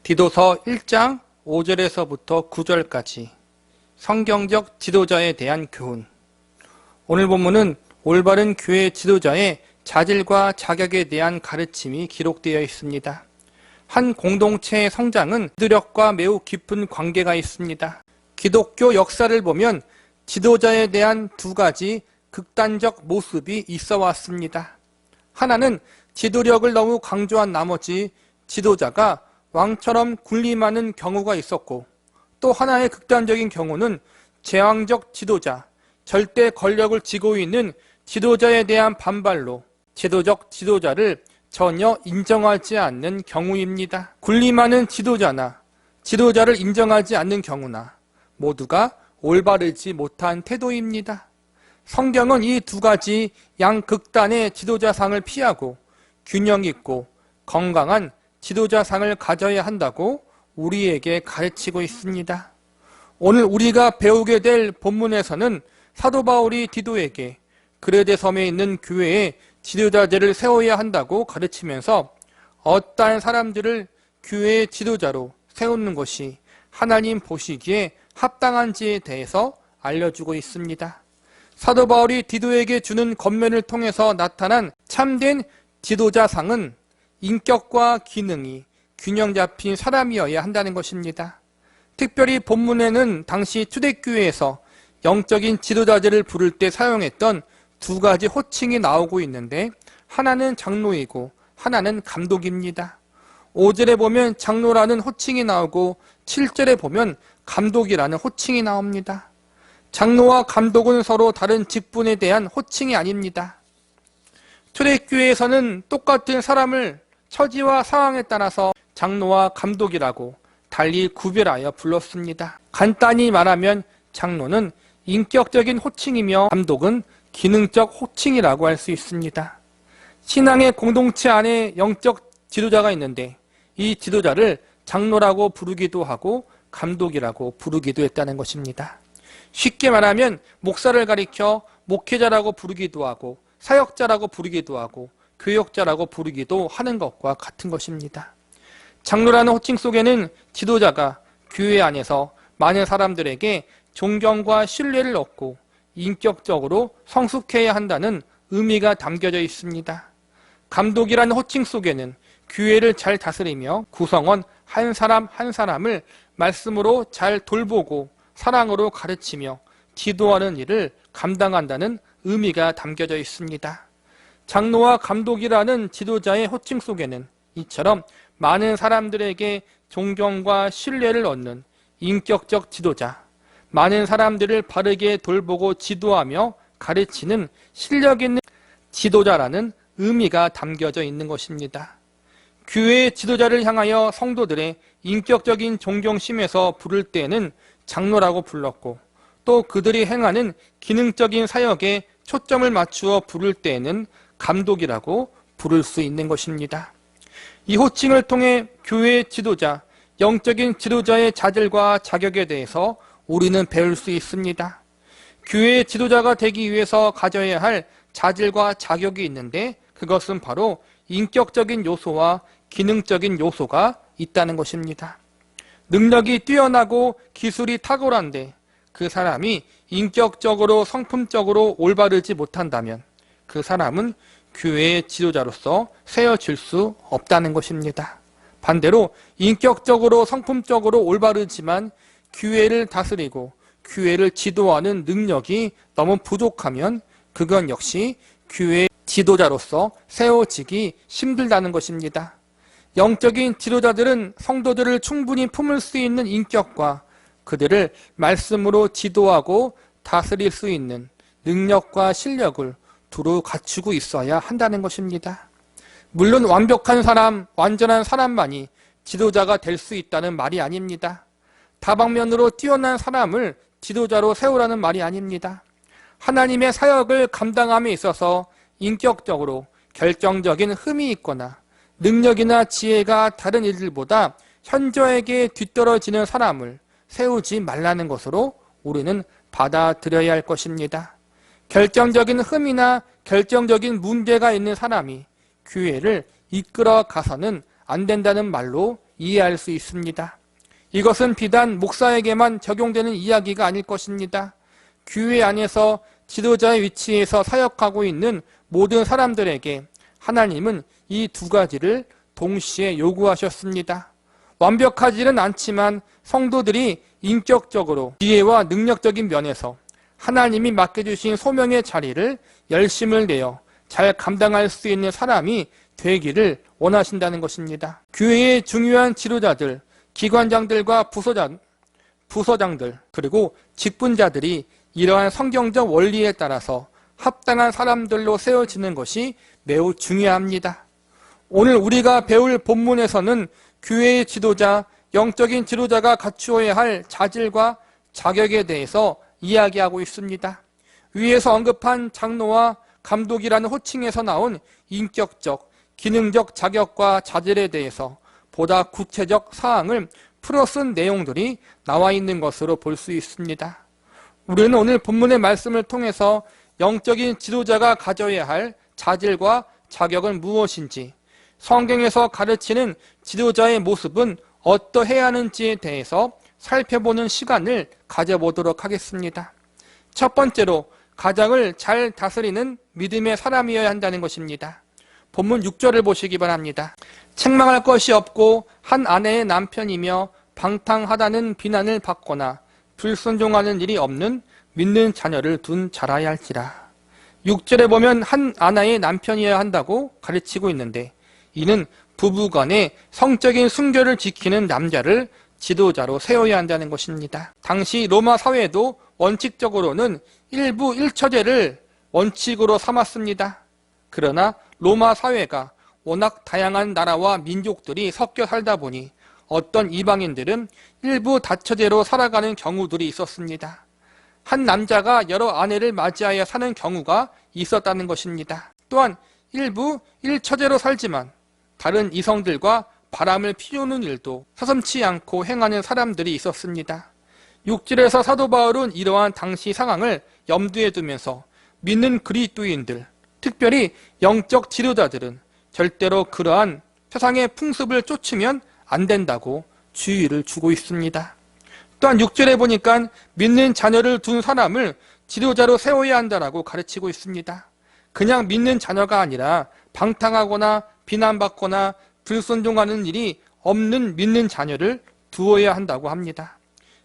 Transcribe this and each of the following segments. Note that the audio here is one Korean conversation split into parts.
디도서 1장 5절에서부터 9절까지 성경적 지도자에 대한 교훈. 오늘 본문은 올바른 교회 지도자의 자질과 자격에 대한 가르침이 기록되어 있습니다. 한 공동체의 성장은 지도력과 매우 깊은 관계가 있습니다. 기독교 역사를 보면 지도자에 대한 두 가지 극단적 모습이 있어 왔습니다. 하나는 지도력을 너무 강조한 나머지 지도자가 왕처럼 군림하는 경우가 있었고, 또 하나의 극단적인 경우는 제왕적 지도자, 절대 권력을 쥐고 있는 지도자에 대한 반발로 제도적 지도자를 전혀 인정하지 않는 경우입니다. 군림하는 지도자나 지도자를 인정하지 않는 경우나 모두가 올바르지 못한 태도입니다. 성경은 이 두 가지 양극단의 지도자상을 피하고 균형 있고 건강한 지도자상을 가져야 한다고 우리에게 가르치고 있습니다. 오늘 우리가 배우게 될 본문에서는 사도 바울이 디도에게 그레데 섬에 있는 교회에 지도자들을 세워야 한다고 가르치면서 어떠한 사람들을 교회의 지도자로 세우는 것이 하나님 보시기에 합당한지에 대해서 알려주고 있습니다. 사도 바울이 디도에게 주는 권면을 통해서 나타난 참된 지도자상은 인격과 기능이 균형 잡힌 사람이어야 한다는 것입니다. 특별히 본문에는 당시 초대교회에서 영적인 지도자들을 부를 때 사용했던 두 가지 호칭이 나오고 있는데, 하나는 장로이고 하나는 감독입니다. 5절에 보면 장로라는 호칭이 나오고 7절에 보면 감독이라는 호칭이 나옵니다. 장로와 감독은 서로 다른 직분에 대한 호칭이 아닙니다. 초대교회에서는 똑같은 사람을 처지와 상황에 따라서 장로와 감독이라고 달리 구별하여 불렀습니다. 간단히 말하면 장로는 인격적인 호칭이며 감독은 기능적 호칭이라고 할 수 있습니다. 신앙의 공동체 안에 영적 지도자가 있는데 이 지도자를 장로라고 부르기도 하고 감독이라고 부르기도 했다는 것입니다. 쉽게 말하면 목사를 가리켜 목회자라고 부르기도 하고 사역자라고 부르기도 하고 교역자라고 부르기도 하는 것과 같은 것입니다. 장로라는 호칭 속에는 지도자가 교회 안에서 많은 사람들에게 존경과 신뢰를 얻고 인격적으로 성숙해야 한다는 의미가 담겨져 있습니다. 감독이라는 호칭 속에는 교회를 잘 다스리며 구성원 한 사람 한 사람을 말씀으로 잘 돌보고 사랑으로 가르치며 지도하는 일을 감당한다는 의미가 담겨져 있습니다. 장로와 감독이라는 지도자의 호칭 속에는 이처럼 많은 사람들에게 존경과 신뢰를 얻는 인격적 지도자, 많은 사람들을 바르게 돌보고 지도하며 가르치는 실력 있는 지도자라는 의미가 담겨져 있는 것입니다. 교회의 지도자를 향하여 성도들의 인격적인 존경심에서 부를 때에는 장로라고 불렀고, 또 그들이 행하는 기능적인 사역에 초점을 맞추어 부를 때에는 감독이라고 부를 수 있는 것입니다. 이 호칭을 통해 교회의 지도자, 영적인 지도자의 자질과 자격에 대해서 우리는 배울 수 있습니다. 교회의 지도자가 되기 위해서 가져야 할 자질과 자격이 있는데, 그것은 바로 인격적인 요소와 기능적인 요소가 있다는 것입니다. 능력이 뛰어나고 기술이 탁월한데 그 사람이 인격적으로 성품적으로 올바르지 못한다면 그 사람은 교회의 지도자로서 세워질 수 없다는 것입니다. 반대로 인격적으로 성품적으로 올바르지만 교회를 다스리고 교회를 지도하는 능력이 너무 부족하면 그건 역시 교회의 지도자로서 세워지기 힘들다는 것입니다. 영적인 지도자들은 성도들을 충분히 품을 수 있는 인격과 그들을 말씀으로 지도하고 다스릴 수 있는 능력과 실력을 두루 갖추고 있어야 한다는 것입니다. 물론 완벽한 사람, 완전한 사람만이 지도자가 될 수 있다는 말이 아닙니다. 다방면으로 뛰어난 사람을 지도자로 세우라는 말이 아닙니다. 하나님의 사역을 감당함에 있어서 인격적으로 결정적인 흠이 있거나 능력이나 지혜가 다른 이들보다 현저하게 뒤떨어지는 사람을 세우지 말라는 것으로 우리는 받아들여야 할 것입니다. 결정적인 흠이나 결정적인 문제가 있는 사람이 교회를 이끌어 가서는 안 된다는 말로 이해할 수 있습니다. 이것은 비단 목사에게만 적용되는 이야기가 아닐 것입니다. 교회 안에서 지도자의 위치에서 사역하고 있는 모든 사람들에게 하나님은 이 두 가지를 동시에 요구하셨습니다. 완벽하지는 않지만 성도들이 인격적으로 지혜와 능력적인 면에서 하나님이 맡겨주신 소명의 자리를 열심을 내어 잘 감당할 수 있는 사람이 되기를 원하신다는 것입니다. 교회의 중요한 지도자들, 기관장들과 부서장들, 그리고 직분자들이 이러한 성경적 원리에 따라서 합당한 사람들로 세워지는 것이 매우 중요합니다. 오늘 우리가 배울 본문에서는 교회의 지도자, 영적인 지도자가 갖추어야 할 자질과 자격에 대해서 이야기하고 있습니다. 위에서 언급한 장로와 감독이라는 호칭에서 나온 인격적, 기능적 자격과 자질에 대해서 보다 구체적 사항을 풀어쓴 내용들이 나와 있는 것으로 볼 수 있습니다. 우리는 오늘 본문의 말씀을 통해서 영적인 지도자가 가져야 할 자질과 자격은 무엇인지, 성경에서 가르치는 지도자의 모습은 어떠해야 하는지에 대해서 살펴보는 시간을 가져보도록 하겠습니다. 첫 번째로 가정을 잘 다스리는 믿음의 사람이어야 한다는 것입니다. 본문 6절을 보시기 바랍니다. 책망할 것이 없고 한 아내의 남편이며 방탕하다는 비난을 받거나 불순종하는 일이 없는 믿는 자녀를 둔 자라야 할지라. 6절에 보면 한 아내의 남편이어야 한다고 가르치고 있는데, 이는 부부간의 성적인 순결을 지키는 남자를 지도자로 세워야 한다는 것입니다. 당시 로마 사회도 원칙적으로는 일부 1처제를 원칙으로 삼았습니다. 그러나 로마 사회가 워낙 다양한 나라와 민족들이 섞여 살다 보니 어떤 이방인들은 일부 다처제로 살아가는 경우들이 있었습니다. 한 남자가 여러 아내를 맞이하여 사는 경우가 있었다는 것입니다. 또한 일부 1처제로 살지만 다른 이성들과 바람을 피우는 일도 서슴지 않고 행하는 사람들이 있었습니다. 6절에서 사도 바울은 이러한 당시 상황을 염두에 두면서 믿는 그리스도인들, 특별히 영적 지도자들은 절대로 그러한 세상의 풍습을 쫓으면 안 된다고 주의를 주고 있습니다. 또한 6절에 보니까 믿는 자녀를 둔 사람을 지도자로 세워야 한다라고 가르치고 있습니다. 그냥 믿는 자녀가 아니라 방탕하거나 비난받거나 불순종하는 일이 없는 믿는 자녀를 두어야 한다고 합니다.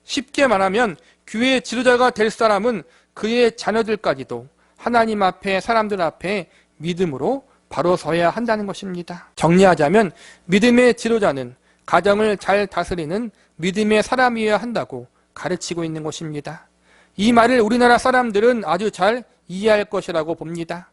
쉽게 말하면 교회의 지도자가 될 사람은 그의 자녀들까지도 하나님 앞에, 사람들 앞에 믿음으로 바로 서야 한다는 것입니다. 정리하자면 믿음의 지도자는 가정을 잘 다스리는 믿음의 사람이어야 한다고 가르치고 있는 것입니다. 이 말을 우리나라 사람들은 아주 잘 이해할 것이라고 봅니다.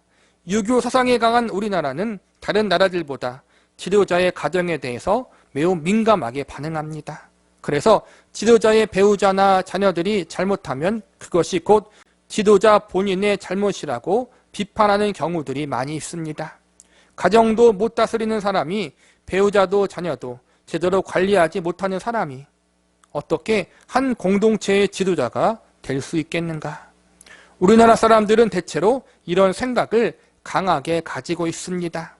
유교 사상에 강한 우리나라는 다른 나라들보다 지도자의 가정에 대해서 매우 민감하게 반응합니다. 그래서 지도자의 배우자나 자녀들이 잘못하면 그것이 곧 지도자 본인의 잘못이라고 비판하는 경우들이 많이 있습니다. 가정도 못 다스리는 사람이 배우자도 자녀도 제대로 관리하지 못하는 사람이 어떻게 한 공동체의 지도자가 될 수 있겠는가? 우리나라 사람들은 대체로 이런 생각을 강하게 가지고 있습니다.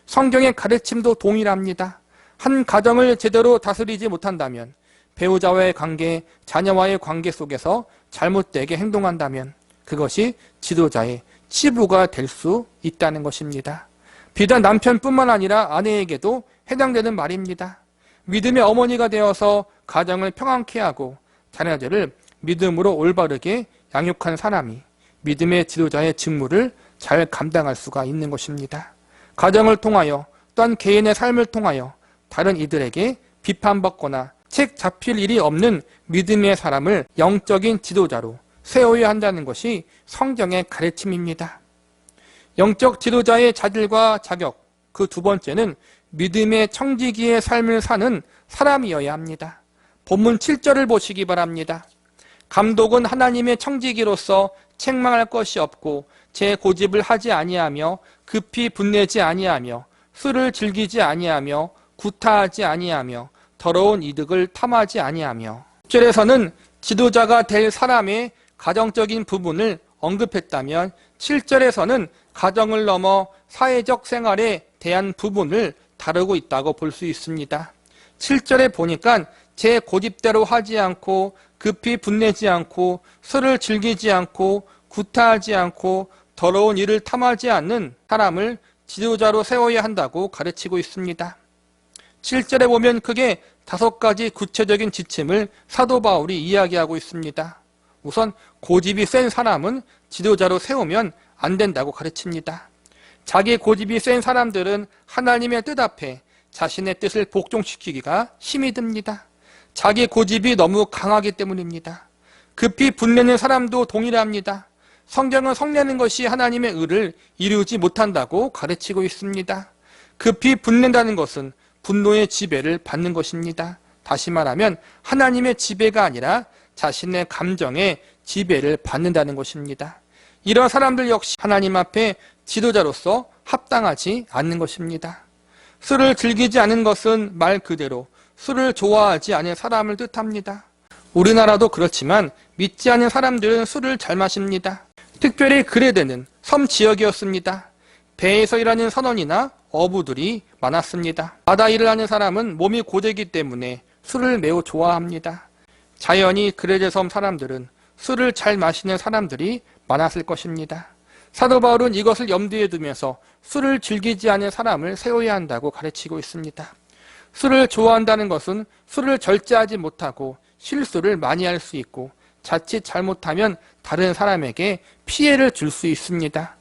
성경의 가르침도 동일합니다. 한 가정을 제대로 다스리지 못한다면, 배우자와의 관계, 자녀와의 관계 속에서 잘못되게 행동한다면 그것이 지도자의 치부가 될 수 있다는 것입니다. 비단 남편뿐만 아니라 아내에게도 해당되는 말입니다. 믿음의 어머니가 되어서 가정을 평안케 하고 자녀들을 믿음으로 올바르게 양육한 사람이 믿음의 지도자의 직무를 잘 감당할 수가 있는 것입니다. 가정을 통하여 또한 개인의 삶을 통하여 다른 이들에게 비판받거나 책 잡힐 일이 없는 믿음의 사람을 영적인 지도자로 세워야 한다는 것이 성경의 가르침입니다. 영적 지도자의 자질과 자격, 그 두 번째는 믿음의 청지기의 삶을 사는 사람이어야 합니다. 본문 7절을 보시기 바랍니다. 감독은 하나님의 청지기로서 책망할 것이 없고 제 고집을 하지 아니하며 급히 분내지 아니하며 술을 즐기지 아니하며 구타하지 아니하며 더러운 이득을 탐하지 아니하며. 6절에서는 지도자가 될 사람의 가정적인 부분을 언급했다면 7절에서는 가정을 넘어 사회적 생활에 대한 부분을 다루고 있다고 볼 수 있습니다. 7절에 보니까 제 고집대로 하지 않고 급히 분내지 않고 술을 즐기지 않고 구타하지 않고 더러운 일을 탐하지 않는 사람을 지도자로 세워야 한다고 가르치고 있습니다. 7절에 보면 크게 5가지 구체적인 지침을 사도 바울이 이야기하고 있습니다. 우선 고집이 센 사람은 지도자로 세우면 안 된다고 가르칩니다. 자기 고집이 센 사람들은 하나님의 뜻 앞에 자신의 뜻을 복종시키기가 힘이 듭니다. 자기 고집이 너무 강하기 때문입니다. 급히 분내는 사람도 동일합니다. 성경은 성내는 것이 하나님의 의를 이루지 못한다고 가르치고 있습니다. 급히 분낸다는 것은 분노의 지배를 받는 것입니다. 다시 말하면 하나님의 지배가 아니라 자신의 감정의 지배를 받는다는 것입니다. 이런 사람들 역시 하나님 앞에 지도자로서 합당하지 않는 것입니다. 술을 즐기지 않은 것은 말 그대로 술을 좋아하지 않은 사람을 뜻합니다. 우리나라도 그렇지만 믿지 않는 사람들은 술을 잘 마십니다. 특별히 그레데는 섬 지역이었습니다. 배에서 일하는 선원이나 어부들이 많았습니다. 바다 일을 하는 사람은 몸이 고되기 때문에 술을 매우 좋아합니다. 자연히 그레데 섬 사람들은 술을 잘 마시는 사람들이 많았을 것입니다. 사도 바울은 이것을 염두에 두면서 술을 즐기지 않은 사람을 세워야 한다고 가르치고 있습니다. 술을 좋아한다는 것은 술을 절제하지 못하고 실수를 많이 할 수 있고 자칫 잘못하면 다른 사람에게 피해를 줄 수 있습니다.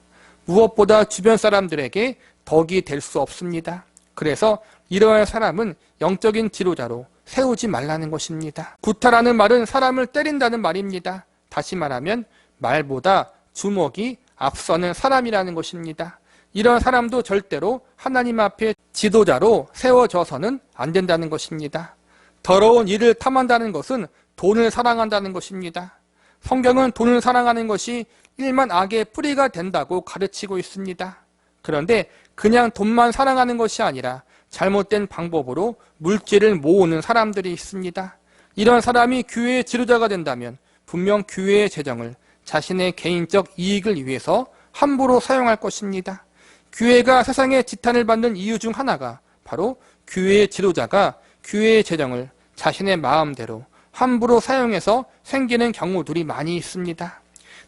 무엇보다 주변 사람들에게 덕이 될 수 없습니다. 그래서 이러한 사람은 영적인 지도자로 세우지 말라는 것입니다. 구타라는 말은 사람을 때린다는 말입니다. 다시 말하면 말보다 주먹이 앞서는 사람이라는 것입니다. 이런 사람도 절대로 하나님 앞에 지도자로 세워져서는 안 된다는 것입니다. 더러운 일을 탐한다는 것은 돈을 사랑한다는 것입니다. 성경은 돈을 사랑하는 것이 일만 악의 뿌리가 된다고 가르치고 있습니다. 그런데 그냥 돈만 사랑하는 것이 아니라 잘못된 방법으로 물질을 모으는 사람들이 있습니다. 이런 사람이 교회의 지도자가 된다면 분명 교회의 재정을 자신의 개인적 이익을 위해서 함부로 사용할 것입니다. 교회가 세상에 지탄을 받는 이유 중 하나가 바로 교회의 지도자가 교회의 재정을 자신의 마음대로 함부로 사용해서 생기는 경우들이 많이 있습니다.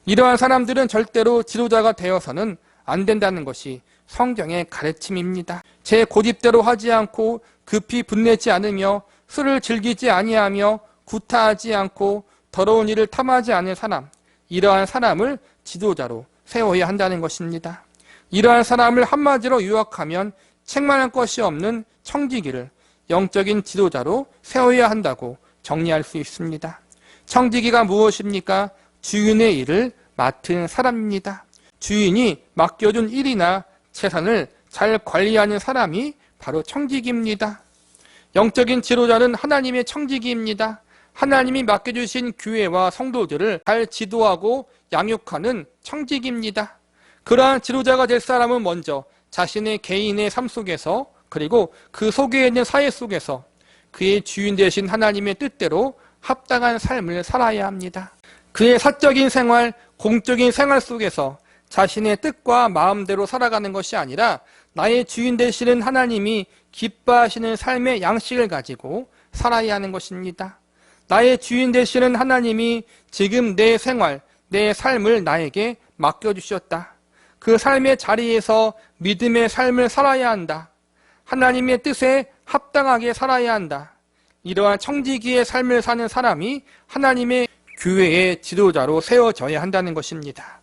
이러한 사람들은 절대로 지도자가 되어서는 안 된다는 것이 성경의 가르침입니다. 제 고집대로 하지 않고 급히 분내지 않으며 술을 즐기지 아니하며 구타하지 않고 더러운 일을 탐하지 않은 사람, 이러한 사람을 지도자로 세워야 한다는 것입니다. 이러한 사람을 한마디로 요약하면 책망할 것이 없는 청지기를 영적인 지도자로 세워야 한다고 정리할 수 있습니다. 청지기가 무엇입니까? 주인의 일을 맡은 사람입니다. 주인이 맡겨준 일이나 재산을 잘 관리하는 사람이 바로 청지기입니다. 영적인 지도자는 하나님의 청지기입니다. 하나님이 맡겨주신 교회와 성도들을 잘 지도하고 양육하는 청지기입니다. 그러한 지도자가 될 사람은 먼저 자신의 개인의 삶 속에서 그리고 그 속에 있는 사회 속에서 그의 주인 되신 하나님의 뜻대로 합당한 삶을 살아야 합니다. 그의 사적인 생활, 공적인 생활 속에서 자신의 뜻과 마음대로 살아가는 것이 아니라 나의 주인 되시는 하나님이 기뻐하시는 삶의 양식을 가지고 살아야 하는 것입니다. 나의 주인 되시는 하나님이 지금 내 생활, 내 삶을 나에게 맡겨주셨다. 그 삶의 자리에서 믿음의 삶을 살아야 한다. 하나님의 뜻에 합당하게 살아야 한다. 이러한 청지기의 삶을 사는 사람이 하나님의 교회의 지도자로 세워져야 한다는 것입니다.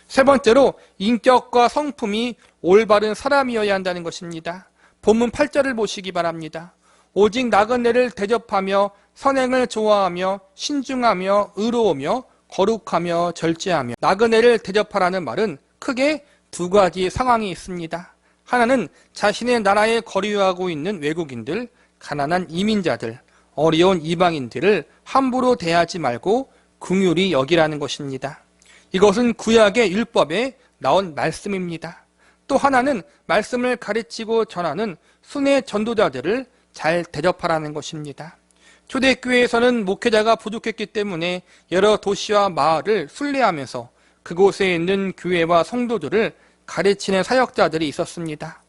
세 번째로 인격과 성품이 올바른 사람이어야 한다는 것입니다. 본문 8절을 보시기 바랍니다. 오직 나그네를 대접하며 선행을 좋아하며 신중하며 의로우며 거룩하며 절제하며. 나그네를 대접하라는 말은 크게 두 가지 상황이 있습니다. 하나는 자신의 나라에 거류하고 있는 외국인들, 가난한 이민자들, 어려운 이방인들을 함부로 대하지 말고 긍휼히 여기라는 것입니다. 이것은 구약의 율법에 나온 말씀입니다. 또 하나는 말씀을 가르치고 전하는 순회 전도자들을 잘 대접하라는 것입니다. 초대교회에서는 목회자가 부족했기 때문에 여러 도시와 마을을 순례하면서 그곳에 있는 교회와 성도들을 가르치는 사역자들이 있었습니다.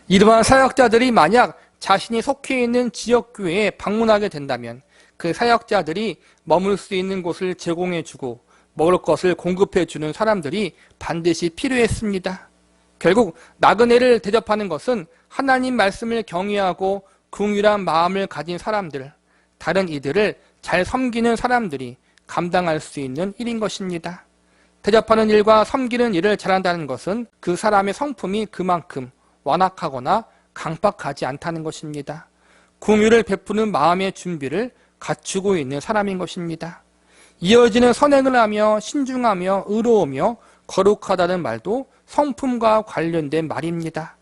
이러한 사역자들이 만약 자신이 속해 있는 지역교회에 방문하게 된다면 그 사역자들이 머물 수 있는 곳을 제공해주고 먹을 것을 공급해주는 사람들이 반드시 필요했습니다. 결국 나그네를 대접하는 것은 하나님 말씀을 경외하고 긍휼한 마음을 가진 사람들, 다른 이들을 잘 섬기는 사람들이 감당할 수 있는 일인 것입니다. 대접하는 일과 섬기는 일을 잘한다는 것은 그 사람의 성품이 그만큼 완악하거나 강박하지 않다는 것입니다. 긍휼을 베푸는 마음의 준비를 갖추고 있는 사람인 것입니다. 이어지는 선행을 하며 신중하며 의로우며 거룩하다는 말도 성품과 관련된 말입니다.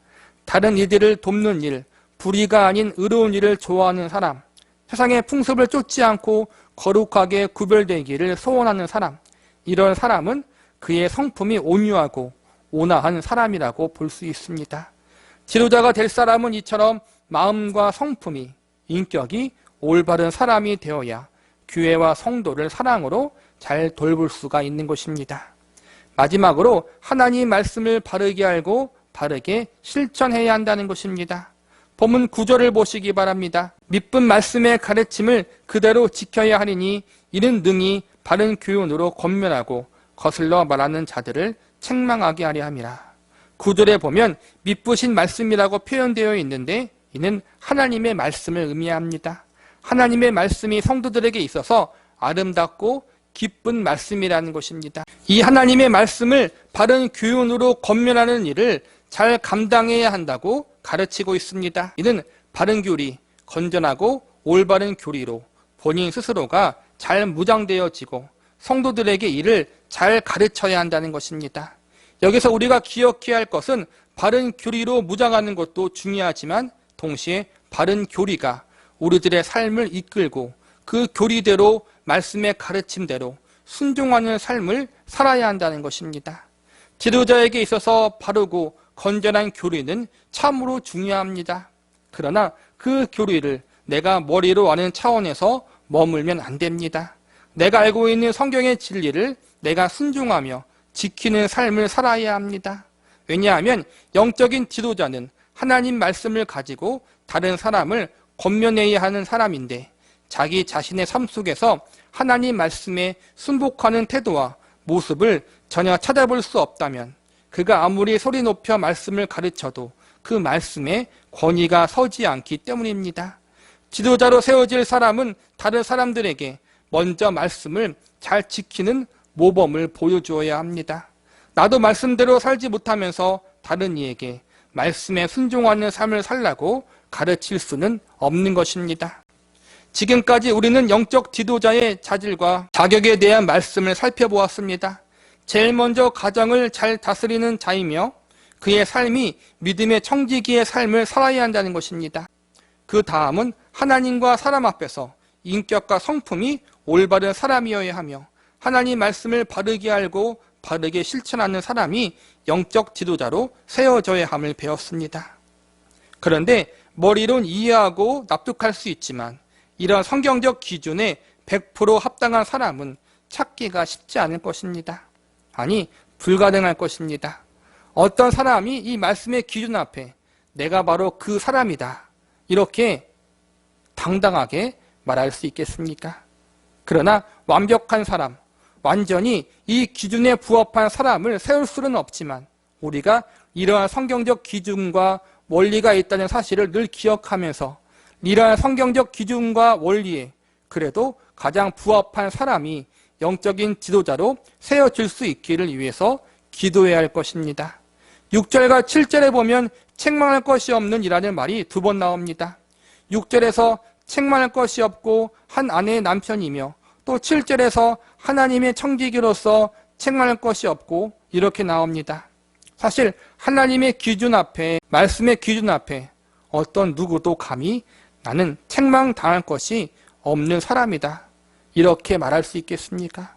다른 이들을 돕는 일, 불의가 아닌 의로운 일을 좋아하는 사람, 세상의 풍습을 쫓지 않고 거룩하게 구별되기를 소원하는 사람, 이런 사람은 그의 성품이 온유하고 온화한 사람이라고 볼 수 있습니다. 지도자가 될 사람은 이처럼 마음과 성품이, 인격이 올바른 사람이 되어야 교회와 성도를 사랑으로 잘 돌볼 수가 있는 것입니다. 마지막으로 하나님 말씀을 바르게 알고 바르게 실천해야 한다는 것입니다. 본문 9절을 보시기 바랍니다. 믿은 말씀의 가르침을 그대로 지켜야 하리니 이는 능히 바른 교훈으로 권면하고 거슬러 말하는 자들을 책망하게 하려 함이라. 9절에 보면 믿으신 말씀이라고 표현되어 있는데 이는 하나님의 말씀을 의미합니다. 하나님의 말씀이 성도들에게 있어서 아름답고 기쁜 말씀이라는 것입니다. 이 하나님의 말씀을 바른 교훈으로 권면하는 일을 잘 감당해야 한다고 가르치고 있습니다. 이는 바른 교리, 건전하고 올바른 교리로 본인 스스로가 잘 무장되어지고 성도들에게 이를 잘 가르쳐야 한다는 것입니다. 여기서 우리가 기억해야 할 것은 바른 교리로 무장하는 것도 중요하지만 동시에 바른 교리가 우리들의 삶을 이끌고 그 교리대로 말씀의 가르침대로 순종하는 삶을 살아야 한다는 것입니다. 지도자에게 있어서 바르고 건전한 교리는 참으로 중요합니다. 그러나 그 교리를 내가 머리로 아는 차원에서 머물면 안 됩니다. 내가 알고 있는 성경의 진리를 내가 순종하며 지키는 삶을 살아야 합니다. 왜냐하면 영적인 지도자는 하나님 말씀을 가지고 다른 사람을 권면해야 하는 사람인데 자기 자신의 삶 속에서 하나님 말씀에 순복하는 태도와 모습을 전혀 찾아볼 수 없다면 그가 아무리 소리 높여 말씀을 가르쳐도 그 말씀에 권위가 서지 않기 때문입니다. 지도자로 세워질 사람은 다른 사람들에게 먼저 말씀을 잘 지키는 모범을 보여주어야 합니다. 나도 말씀대로 살지 못하면서 다른 이에게 말씀에 순종하는 삶을 살라고 가르칠 수는 없는 것입니다. 지금까지 우리는 영적 지도자의 자질과 자격에 대한 말씀을 살펴보았습니다. 제일 먼저 가정을 잘 다스리는 자이며 그의 삶이 믿음의 청지기의 삶을 살아야 한다는 것입니다. 그 다음은 하나님과 사람 앞에서 인격과 성품이 올바른 사람이어야 하며 하나님 말씀을 바르게 알고 바르게 실천하는 사람이 영적 지도자로 세워져야 함을 배웠습니다. 그런데 머리론 이해하고 납득할 수 있지만 이런 성경적 기준에 100% 합당한 사람은 찾기가 쉽지 않을 것입니다. 아니, 불가능할 것입니다. 어떤 사람이 이 말씀의 기준 앞에 내가 바로 그 사람이다 이렇게 당당하게 말할 수 있겠습니까? 그러나 완벽한 사람, 완전히 이 기준에 부합한 사람을 세울 수는 없지만 우리가 이러한 성경적 기준과 원리가 있다는 사실을 늘 기억하면서 이러한 성경적 기준과 원리에 그래도 가장 부합한 사람이 영적인 지도자로 세워질 수 있기를 위해서 기도해야 할 것입니다. 6절과 7절에 보면 책망할 것이 없는 이라는 말이 2번 나옵니다. 6절에서 책망할 것이 없고 한 아내의 남편이며 또 7절에서 하나님의 청지기로서 책망할 것이 없고 이렇게 나옵니다. 사실 하나님의 기준 앞에, 말씀의 기준 앞에 어떤 누구도 감히 나는 책망당할 것이 없는 사람이다 이렇게 말할 수 있겠습니까?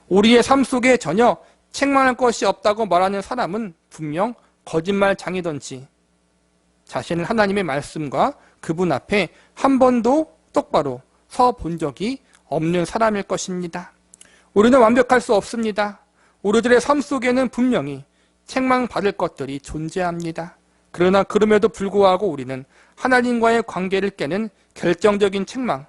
우리의 삶 속에 전혀 책망할 것이 없다고 말하는 사람은 분명 거짓말장이든지 자신을 하나님의 말씀과 그분 앞에 한 번도 똑바로 서 본 적이 없는 사람일 것입니다. 우리는 완벽할 수 없습니다. 우리들의 삶 속에는 분명히 책망받을 것들이 존재합니다. 그러나 그럼에도 불구하고 우리는 하나님과의 관계를 깨는 결정적인 책망,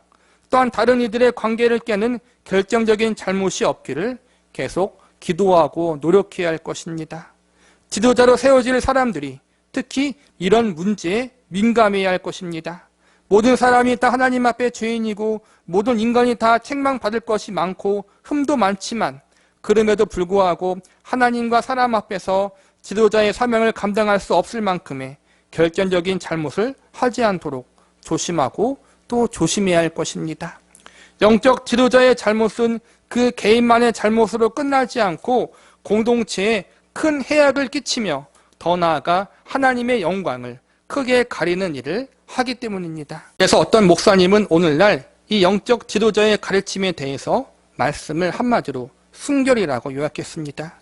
또한 다른 이들의 관계를 깨는 결정적인 잘못이 없기를 계속 기도하고 노력해야 할 것입니다. 지도자로 세워질 사람들이 특히 이런 문제에 민감해야 할 것입니다. 모든 사람이 다 하나님 앞에 죄인이고 모든 인간이 다 책망받을 것이 많고 흠도 많지만 그럼에도 불구하고 하나님과 사람 앞에서 지도자의 사명을 감당할 수 없을 만큼의 결정적인 잘못을 하지 않도록 조심하고 또 조심해야 할 것입니다. 영적 지도자의 잘못은 그 개인만의 잘못으로 끝나지 않고 공동체에 큰 해악을 끼치며 더 나아가 하나님의 영광을 크게 가리는 일을 하기 때문입니다. 그래서 어떤 목사님은 오늘날 이 영적 지도자의 가르침에 대해서 말씀을 한마디로 순결이라고 요약했습니다.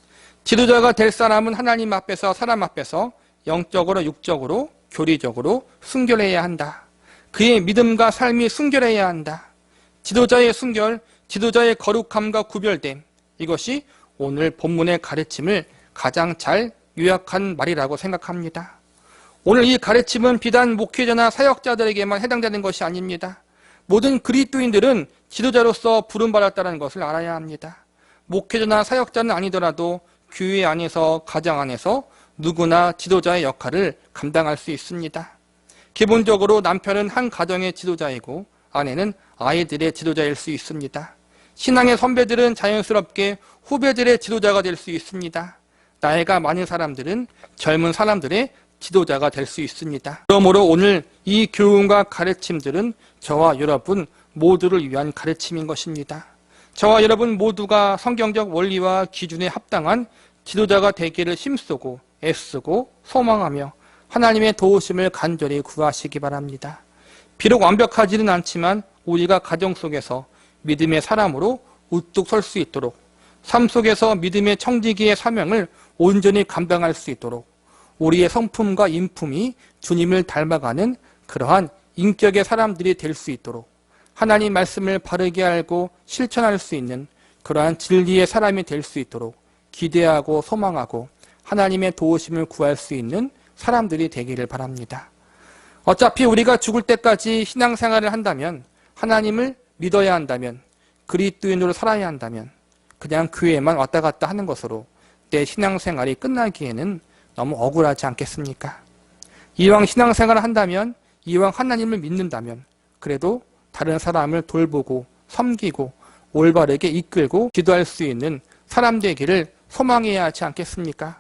지도자가 될 사람은 하나님 앞에서 사람 앞에서 영적으로 육적으로 교리적으로 순결해야 한다. 그의 믿음과 삶이 순결해야 한다. 지도자의 순결, 지도자의 거룩함과 구별됨, 이것이 오늘 본문의 가르침을 가장 잘 요약한 말이라고 생각합니다. 오늘 이 가르침은 비단 목회자나 사역자들에게만 해당되는 것이 아닙니다. 모든 그리스도인들은 지도자로서 부름받았다는 것을 알아야 합니다. 목회자나 사역자는 아니더라도 교회 안에서, 가정 안에서 누구나 지도자의 역할을 감당할 수 있습니다. 기본적으로 남편은 한 가정의 지도자이고 아내는 아이들의 지도자일 수 있습니다. 신앙의 선배들은 자연스럽게 후배들의 지도자가 될 수 있습니다. 나이가 많은 사람들은 젊은 사람들의 지도자가 될 수 있습니다. 그러므로 오늘 이 교훈과 가르침들은 저와 여러분 모두를 위한 가르침인 것입니다. 저와 여러분 모두가 성경적 원리와 기준에 합당한 지도자가 되기를 힘쓰고 애쓰고 소망하며 하나님의 도우심을 간절히 구하시기 바랍니다. 비록 완벽하지는 않지만 우리가 가정 속에서 믿음의 사람으로 우뚝 설 수 있도록, 삶 속에서 믿음의 청지기의 사명을 온전히 감당할 수 있도록 우리의 성품과 인품이 주님을 닮아가는 그러한 인격의 사람들이 될 수 있도록 하나님 말씀을 바르게 알고 실천할 수 있는 그러한 진리의 사람이 될 수 있도록 기대하고 소망하고 하나님의 도우심을 구할 수 있는 사람들이 되기를 바랍니다. 어차피 우리가 죽을 때까지 신앙생활을 한다면, 하나님을 믿어야 한다면, 그리스도인으로 살아야 한다면 그냥 교회에만 왔다 갔다 하는 것으로 내 신앙생활이 끝나기에는 너무 억울하지 않겠습니까? 이왕 신앙생활을 한다면, 이왕 하나님을 믿는다면 그래도 다른 사람을 돌보고 섬기고 올바르게 이끌고 기도할 수 있는 사람 되기를 소망해야 하지 않겠습니까?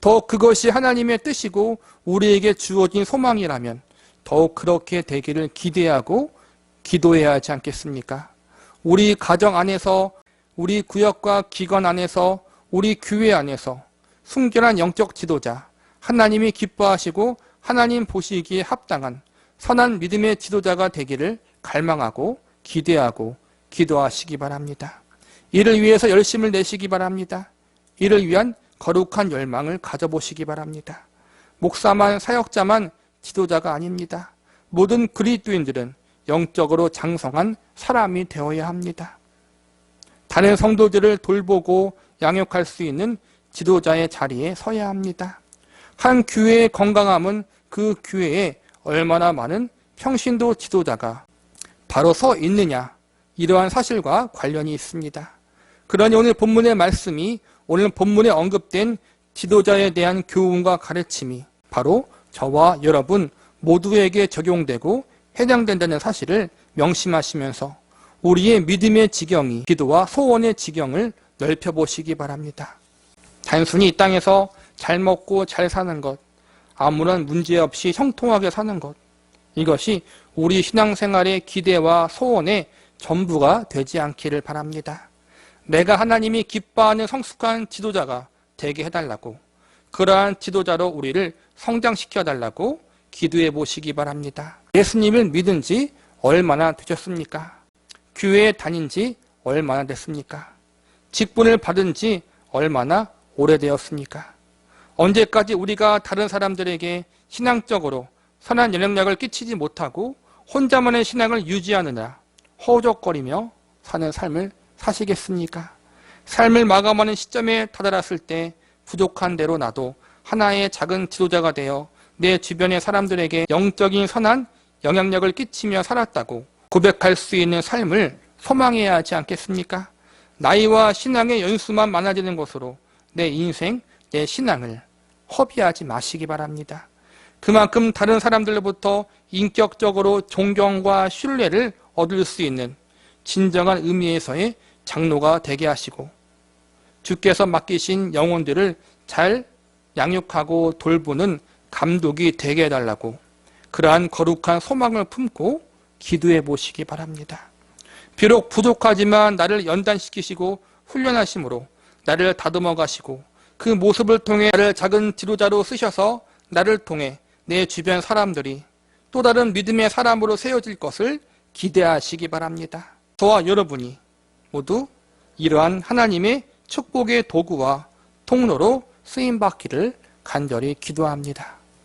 더욱 그것이 하나님의 뜻이고 우리에게 주어진 소망이라면 더욱 그렇게 되기를 기대하고 기도해야 하지 않겠습니까? 우리 가정 안에서, 우리 구역과 기관 안에서, 우리 교회 안에서 순결한 영적 지도자, 하나님이 기뻐하시고 하나님 보시기에 합당한 선한 믿음의 지도자가 되기를 갈망하고 기대하고 기도하시기 바랍니다. 이를 위해서 열심을 내시기 바랍니다. 이를 위한 거룩한 열망을 가져보시기 바랍니다. 목사만, 사역자만 지도자가 아닙니다. 모든 그리스도인들은 영적으로 장성한 사람이 되어야 합니다. 다른 성도들을 돌보고 양육할 수 있는 지도자의 자리에 서야 합니다. 한 교회의 건강함은 그 교회에 얼마나 많은 평신도 지도자가 바로 서 있느냐, 이러한 사실과 관련이 있습니다. 그러니 오늘 본문의 말씀이, 오늘 본문에 언급된 지도자에 대한 교훈과 가르침이 바로 저와 여러분 모두에게 적용되고 해당된다는 사실을 명심하시면서 우리의 믿음의 지경이, 기도와 소원의 지경을 넓혀보시기 바랍니다. 단순히 이 땅에서 잘 먹고 잘 사는 것, 아무런 문제 없이 형통하게 사는 것, 이것이 우리 신앙생활의 기대와 소원의 전부가 되지 않기를 바랍니다. 내가 하나님이 기뻐하는 성숙한 지도자가 되게 해달라고, 그러한 지도자로 우리를 성장시켜달라고 기도해 보시기 바랍니다. 예수님을 믿은 지 얼마나 되셨습니까? 교회에 다닌 지 얼마나 됐습니까? 직분을 받은 지 얼마나 오래되었습니까? 언제까지 우리가 다른 사람들에게 신앙적으로 선한 영향력을 끼치지 못하고 혼자만의 신앙을 유지하느냐 허우적거리며 사는 삶을 사시겠습니까? 삶을 마감하는 시점에 다다랐을 때 부족한 대로 나도 하나의 작은 지도자가 되어 내 주변의 사람들에게 영적인 선한 영향력을 끼치며 살았다고 고백할 수 있는 삶을 소망해야 하지 않겠습니까? 나이와 신앙의 연수만 많아지는 것으로 내 인생, 내 신앙을 허비하지 마시기 바랍니다. 그만큼 다른 사람들로부터 인격적으로 존경과 신뢰를 얻을 수 있는 진정한 의미에서의 장로가 되게 하시고 주께서 맡기신 영혼들을 잘 양육하고 돌보는 감독이 되게 해달라고 그러한 거룩한 소망을 품고 기도해 보시기 바랍니다. 비록 부족하지만 나를 연단시키시고 훈련하심으로 나를 다듬어 가시고 그 모습을 통해 나를 작은 지도자로 쓰셔서 나를 통해 내 주변 사람들이 또 다른 믿음의 사람으로 세워질 것을 기대하시기 바랍니다. 저와 여러분이 모두 이러한 하나님의 축복의 도구와 통로로 쓰임받기를 간절히 기도합니다.